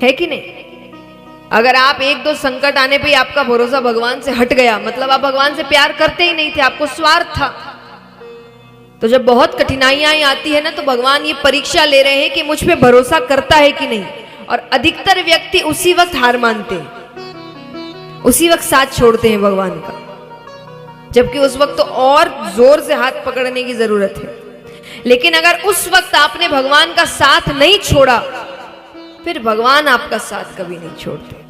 है कि नहीं? अगर आप एक दो संकट आने पे ही आपका भरोसा भगवान से हट गया, मतलब आप भगवान से प्यार करते ही नहीं थे, आपको स्वार्थ था। तो जब बहुत कठिनाइयां आती है ना, तो भगवान ये परीक्षा ले रहे हैं कि मुझ पे भरोसा करता है कि नहीं। और अधिकतर व्यक्ति उसी वक्त हार मानते हैं, उसी वक्त साथ छोड़ते हैं भगवान का, जबकि उस वक्त तो और जोर से हाथ पकड़ने की जरूरत है। लेकिन अगर उस वक्त आपने भगवान का साथ नहीं छोड़ा, फिर भगवान आपका साथ कभी नहीं छोड़ते।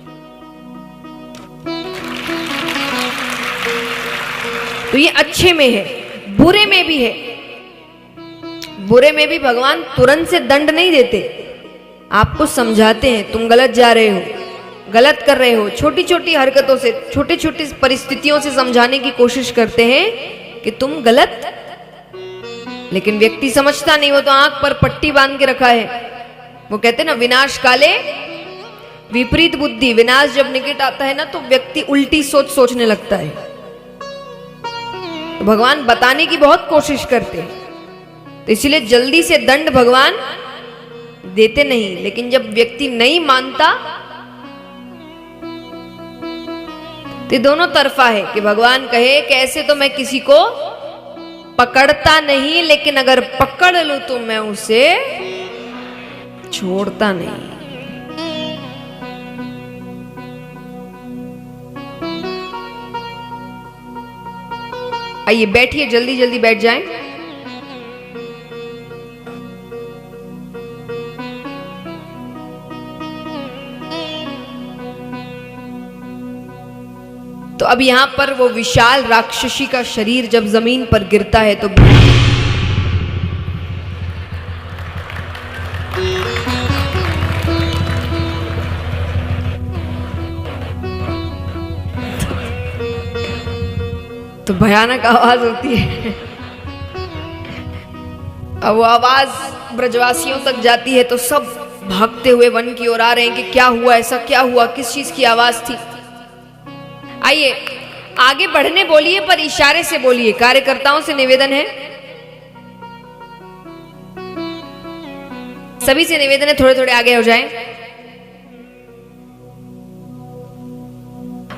तो ये अच्छे में है, बुरे में भी है। बुरे में भी भगवान तुरंत से दंड नहीं देते, आपको समझाते हैं तुम गलत जा रहे हो, गलत कर रहे हो। छोटी छोटी हरकतों से, छोटी छोटी परिस्थितियों से समझाने की कोशिश करते हैं कि तुम गलत। लेकिन व्यक्ति समझता नहीं, वो तो आंख पर पट्टी बांध के रखा है। वो कहते हैं ना, विनाश काले विपरीत बुद्धि। विनाश जब निकट आता है ना, तो व्यक्ति उल्टी सोच सोचने लगता है। तो भगवान बताने की बहुत कोशिश करते हैं, तो इसलिए जल्दी से दंड भगवान देते नहीं। लेकिन जब व्यक्ति नहीं मानता, तो दोनों तरफा है कि भगवान कहे कि ऐसे तो मैं किसी को पकड़ता नहीं, लेकिन अगर पकड़ लूं तो मैं उसे छोड़ता नहीं। आइए बैठिए, जल्दी जल्दी बैठ जाएं। तो अब यहां पर वो विशाल राक्षसी का शरीर जब जमीन पर गिरता है, तो भयानक आवाज होती है। अब वो आवाज ब्रजवासियों तक जाती है, तो सब भागते हुए वन की ओर आ रहे हैं कि क्या हुआ, ऐसा क्या हुआ, किस चीज की आवाज थी। आइए आगे बढ़ने बोलिए, पर इशारे से बोलिए। कार्यकर्ताओं से निवेदन है, सभी से निवेदन है, थोड़े थोड़े आगे हो जाएं।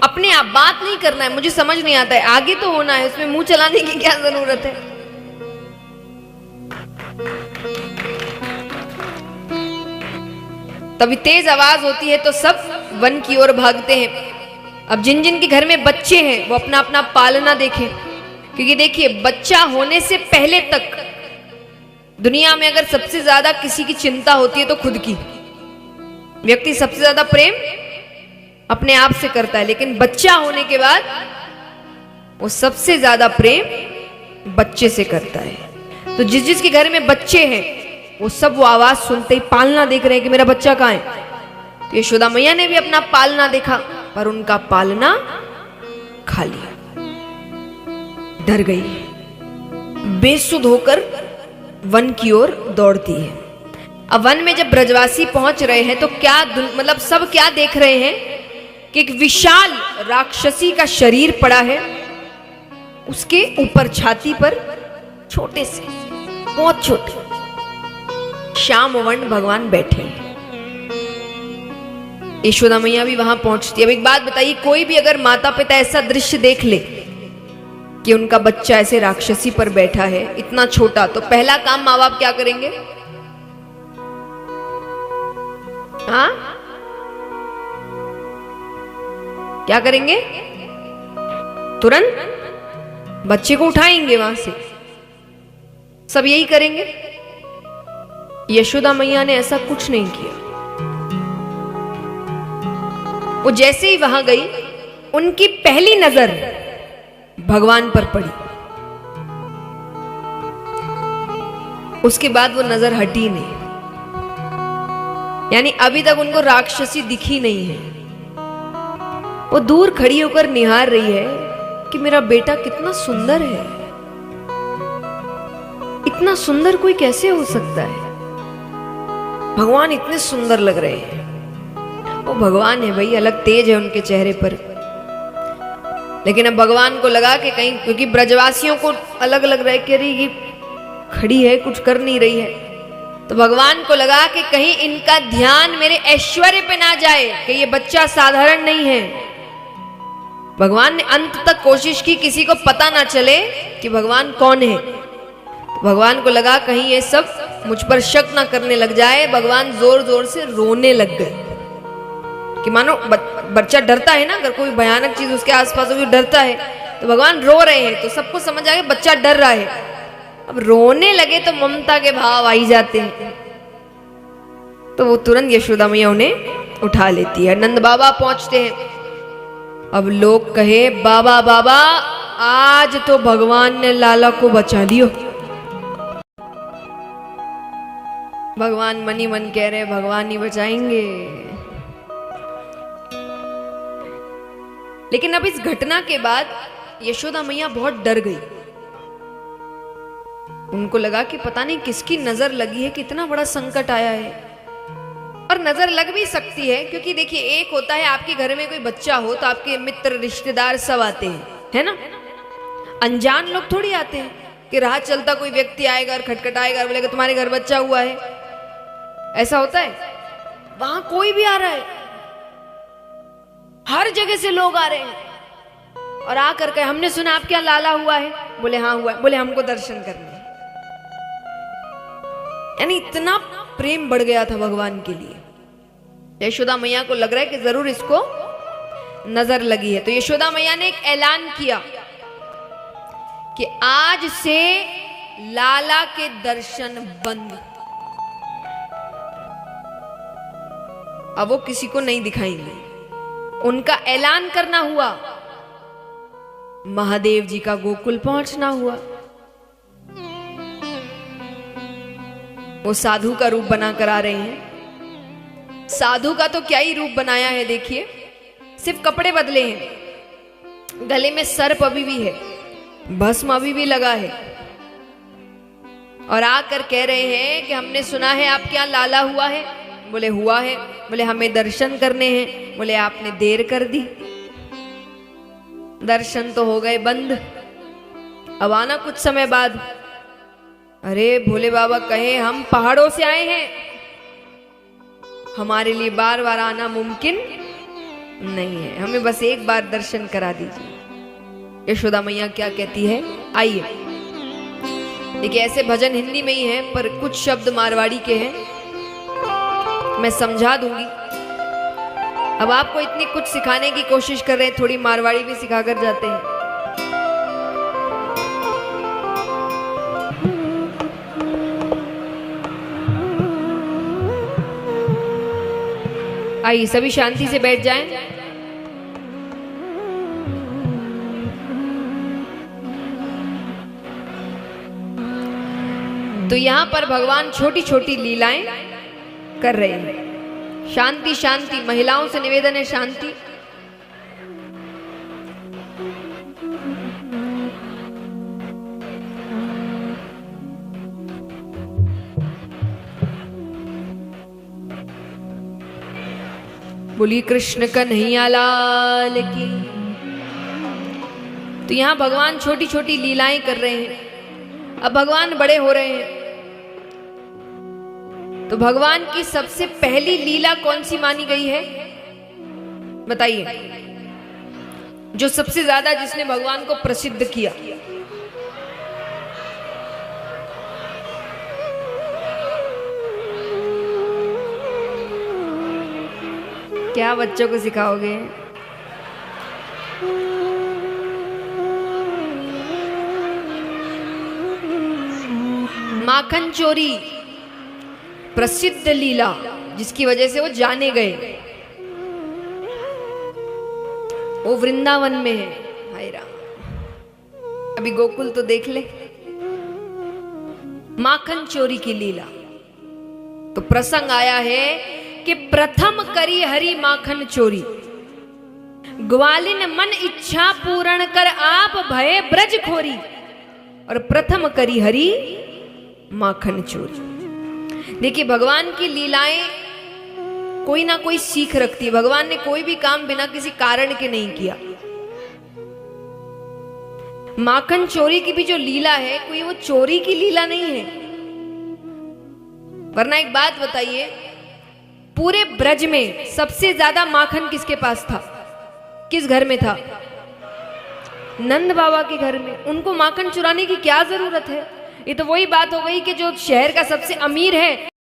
अपने आप बात नहीं करना है, मुझे समझ नहीं आता है, आगे तो होना है, उसमें मुंह चलाने की क्या जरूरत है। तभी तेज आवाज होती है तो सब वन की ओर भागते हैं। अब जिन जिन के घर में बच्चे हैं, वो अपना अपना पालना देखें, क्योंकि देखिए बच्चा होने से पहले तक दुनिया में अगर सबसे ज्यादा किसी की चिंता होती है तो खुद की। व्यक्ति सबसे ज्यादा प्रेम अपने आप से करता है, लेकिन बच्चा होने के बाद वो सबसे ज्यादा प्रेम बच्चे से करता है। तो जिस जिस के घर में बच्चे हैं, वो सब वो आवाज सुनते ही पालना देख रहे हैं कि मेरा बच्चा कहाँ है। तो यशोदा मैया ने भी अपना पालना देखा, पर उनका पालना खा लिया, डर गई, बेसुध होकर वन की ओर दौड़ती है। अब वन में जब ब्रजवासी पहुंच रहे हैं, तो क्या मतलब सब क्या देख रहे हैं कि एक विशाल राक्षसी का शरीर पड़ा है, उसके ऊपर छाती पर छोटे से, बहुत छोटे श्याम वर्ण भगवान बैठे हैं। यशोदा मैया भी वहां पहुंचती है। अब एक बात बताइए, कोई भी अगर माता पिता ऐसा दृश्य देख ले कि उनका बच्चा ऐसे राक्षसी पर बैठा है, इतना छोटा, तो पहला काम माँ बाप क्या करेंगे? हाँ, क्या करेंगे? तुरंत बच्चे को उठाएंगे वहां से, सब यही करेंगे। यशोदा मैया ने ऐसा कुछ नहीं किया। वो जैसे ही वहां गई, उनकी पहली नजर भगवान पर पड़ी, उसके बाद वो नजर हटी नहीं। यानी अभी तक उनको राक्षसी दिखी नहीं है। वो दूर खड़ी होकर निहार रही है कि मेरा बेटा कितना सुंदर है। इतना सुंदर कोई कैसे हो सकता है? भगवान इतने सुंदर लग रहे हैं। वो भगवान है भाई, अलग तेज है उनके चेहरे पर। लेकिन अब भगवान को लगा कि कहीं, क्योंकि ब्रजवासियों को अलग अलग रह के रही, ये खड़ी है, कुछ कर नहीं रही है, तो भगवान को लगा कि कहीं इनका ध्यान मेरे ऐश्वर्य पे ना जाए, कि ये बच्चा साधारण नहीं है। भगवान ने अंत तक कोशिश की किसी को पता ना चले कि भगवान कौन है। तो भगवान को लगा कहीं ये सब मुझ पर शक ना करने लग जाए। भगवान जोर जोर से रोने लग गए कि मानो बच्चा डरता है ना, अगर कोई भयानक चीज उसके आसपास हो डरता है, तो भगवान रो रहे हैं तो सबको समझ आ गया बच्चा डर रहा है। अब रोने लगे तो ममता के भाव आ ही जाते हैं, तो वो तुरंत यशोदा मैया उन्हें उठा लेती है। नंद बाबा पहुंचते हैं। अब लोग कहे बाबा बाबा आज तो भगवान ने लाला को बचा लियो। भगवान मन ही मन कह रहे भगवान ही बचाएंगे। लेकिन अब इस घटना के बाद यशोदा मैया बहुत डर गई। उनको लगा कि पता नहीं किसकी नजर लगी है कि इतना बड़ा संकट आया है। और नजर लग भी सकती है, क्योंकि देखिए एक होता है आपके घर में कोई बच्चा हो तो आपके मित्र रिश्तेदार सब आते हैं, है ना। अनजान लोग थोड़ी आते हैं कि राह चलता कोई व्यक्ति आएगा और खटखटाएगा और बोलेगा तुम्हारे घर बच्चा हुआ है, ऐसा होता है। वहां कोई भी आ रहा है, हर जगह से लोग आ रहे हैं और आकर के हमने सुना आपके यहाँ लाला हुआ है, बोले हाँ हुआ है, बोले हमको दर्शन करने। यानी इतना प्रेम बढ़ गया था भगवान के लिए। यशोदा मैया को लग रहा है कि जरूर इसको नजर लगी है। तो यशोदा मैया ने एक ऐलान किया कि आज से लाला के दर्शन बंद, अब वो किसी को नहीं दिखाएंगे। उनका ऐलान करना हुआ, महादेव जी का गोकुल पहुंचना हुआ। वो साधु का रूप बनाकर आ रहे हैं। साधु का तो क्या ही रूप बनाया है, देखिए सिर्फ कपड़े बदले हैं, गले में सर्प अभी भी है, भस्म अभी भी लगा है, और आकर कह रहे हैं कि हमने सुना है आपके यहाँ लाला हुआ है। बोले हुआ है, बोले हमें दर्शन करने हैं। बोले आपने देर कर दी, दर्शन तो हो गए बंद, अब आना कुछ समय बाद। अरे भोले बाबा कहे हम पहाड़ों से आए हैं, हमारे लिए बार बार आना मुमकिन नहीं है, हमें बस एक बार दर्शन करा दीजिए। यशोदा मैया क्या कहती है, आइए। देखिए ऐसे भजन हिंदी में ही है पर कुछ शब्द मारवाड़ी के हैं, मैं समझा दूंगी। अब आपको इतनी कुछ सिखाने की कोशिश कर रहे हैं, थोड़ी मारवाड़ी भी सिखाकर जाते हैं। आइए सभी शांति से बैठ जाएं। तो यहां पर भगवान छोटी छोटी लीलाएं कर रहे हैं। शांति शांति, महिलाओं से निवेदन है शांति। बोली कृष्ण कन्हैया लाल की। तो यहां भगवान छोटी छोटी लीलाएं कर रहे हैं। अब भगवान बड़े हो रहे हैं, तो भगवान की सबसे पहली लीला कौन सी मानी गई है बताइए, जो सबसे ज्यादा जिसने भगवान को प्रसिद्ध किया। क्या बच्चों को सिखाओगे? माखन चोरी प्रसिद्ध लीला, जिसकी वजह से वो जाने गए, वो वृंदावन में है। हाय राम, अभी गोकुल तो देख ले। माखन चोरी की लीला, तो प्रसंग आया है कि प्रथम करी हरि माखन चोरी, ग्वालिन मन इच्छा पूर्ण कर आप भय ब्रज खोरी, और प्रथम करी हरि माखन चोरी। देखिए भगवान की लीलाएं कोई ना कोई सीख रखती है। भगवान ने कोई भी काम बिना किसी कारण के नहीं किया। माखन चोरी की भी जो लीला है, कोई वो चोरी की लीला नहीं है, वरना एक बात बताइए, पूरे ब्रज में सबसे ज्यादा माखन किसके पास था, किस घर में था? नंद बाबा के घर में। उनको माखन चुराने की क्या जरूरत है? ये तो वही बात हो गई कि जो शहर का सबसे अमीर है